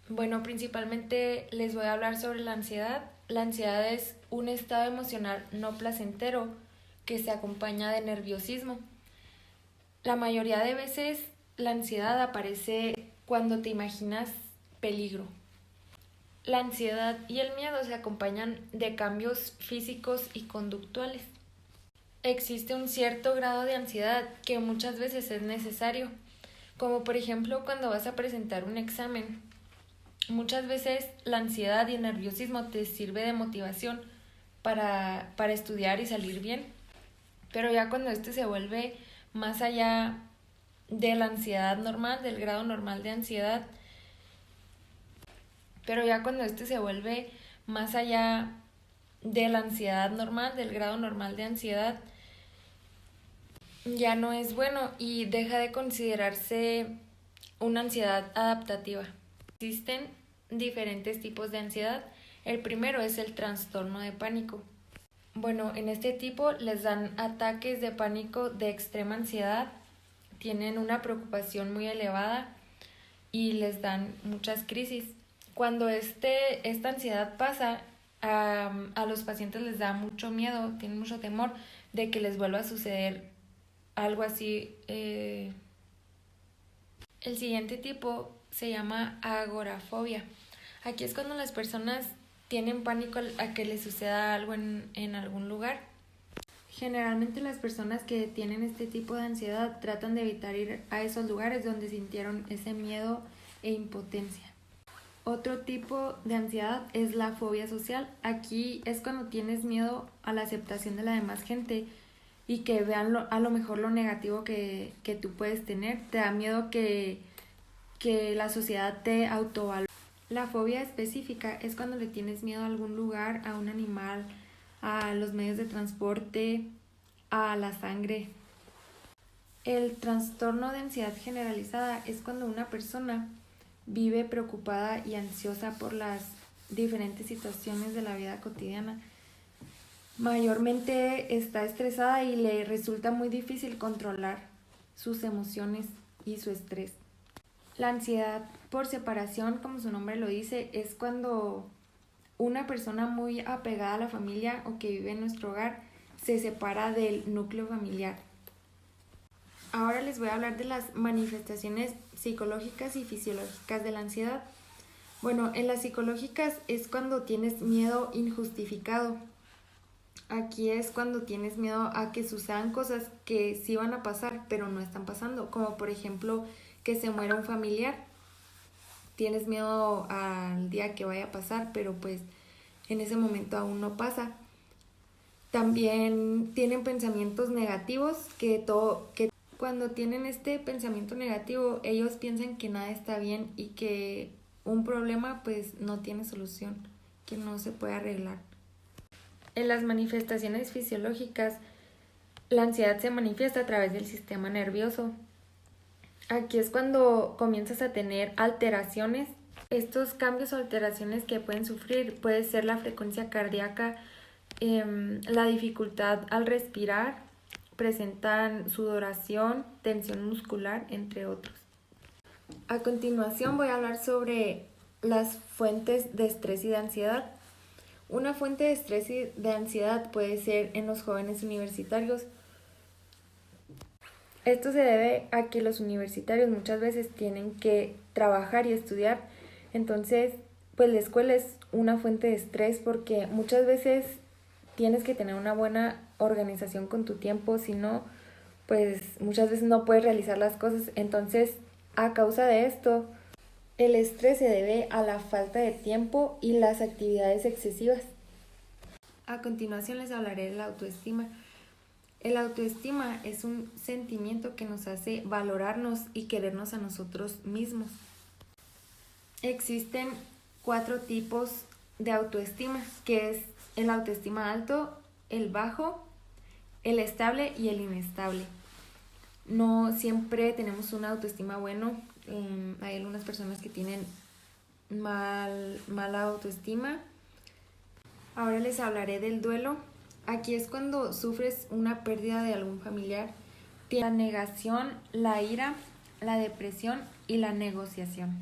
Bueno, principalmente les voy a hablar sobre la ansiedad. La ansiedad es un estado emocional no placentero que se acompaña de nerviosismo. La mayoría de veces la ansiedad aparece cuando te imaginas peligro. La ansiedad y el miedo se acompañan de cambios físicos y conductuales. Existe un cierto grado de ansiedad que muchas veces es necesario, como por ejemplo cuando vas a presentar un examen. Muchas veces la ansiedad y el nerviosismo te sirve de motivación para estudiar y salir bien, pero ya cuando este se vuelve más allá de la ansiedad normal, del grado normal de ansiedad, pero ya cuando este se vuelve más allá de la ansiedad normal, del grado normal de ansiedad, ya no es bueno y deja de considerarse una ansiedad adaptativa. Existen diferentes tipos de ansiedad. El primero es el trastorno de pánico. Bueno, en este tipo les dan ataques de pánico de extrema ansiedad, tienen una preocupación muy elevada y les dan muchas crisis. Cuando esta ansiedad pasa, a los pacientes les da mucho miedo, tienen mucho temor de que les vuelva a suceder algo así. El siguiente tipo se llama agorafobia. Aquí es cuando las personas tienen pánico a que les suceda algo en algún lugar. Generalmente las personas que tienen este tipo de ansiedad tratan de evitar ir a esos lugares donde sintieron ese miedo e impotencia. Otro tipo de ansiedad es la fobia social. Aquí es cuando tienes miedo a la aceptación de la demás gente y que vean a lo mejor lo negativo que tú puedes tener. Te da miedo que la sociedad te autovalore. La fobia específica es cuando le tienes miedo a algún lugar, a un animal, a los medios de transporte, a la sangre. El trastorno de ansiedad generalizada es cuando una persona vive preocupada y ansiosa por las diferentes situaciones de la vida cotidiana. Mayormente está estresada y le resulta muy difícil controlar sus emociones y su estrés. La ansiedad por separación, como su nombre lo dice, es cuando una persona muy apegada a la familia o que vive en nuestro hogar se separa del núcleo familiar. Ahora les voy a hablar de las manifestaciones psicológicas y fisiológicas de la ansiedad. Bueno, en las psicológicas es cuando tienes miedo injustificado. Aquí es cuando tienes miedo a que sucedan cosas que sí van a pasar, pero no están pasando, como por ejemplo que se muera un familiar. Tienes miedo al día que vaya a pasar, pero pues en ese momento aún no pasa. También tienen pensamientos negativos que cuando tienen este pensamiento negativo, ellos piensan que nada está bien y que un problema pues no tiene solución, que no se puede arreglar. En las manifestaciones fisiológicas, la ansiedad se manifiesta a través del sistema nervioso. Aquí es cuando comienzas a tener alteraciones. Estos cambios o alteraciones que pueden sufrir puede ser la frecuencia cardíaca, la dificultad al respirar, presentan sudoración, tensión muscular, entre otros. A continuación voy a hablar sobre las fuentes de estrés y de ansiedad. Una fuente de estrés y de ansiedad puede ser en los jóvenes universitarios. Esto se debe a que los universitarios muchas veces tienen que trabajar y estudiar, entonces pues la escuela es una fuente de estrés porque muchas veces tienes que tener una buena organización con tu tiempo, si no, pues muchas veces no puedes realizar las cosas. Entonces, a causa de esto, el estrés se debe a la falta de tiempo y las actividades excesivas. A continuación les hablaré de la autoestima. El autoestima es un sentimiento que nos hace valorarnos y querernos a nosotros mismos. Existen 4 tipos de autoestima, que es el autoestima alto, el bajo, el estable y el inestable. No siempre tenemos una autoestima bueno. Hay algunas personas que tienen mala autoestima. Ahora les hablaré del duelo. Aquí es cuando sufres una pérdida de algún familiar. La negación, la ira, la depresión y la negociación.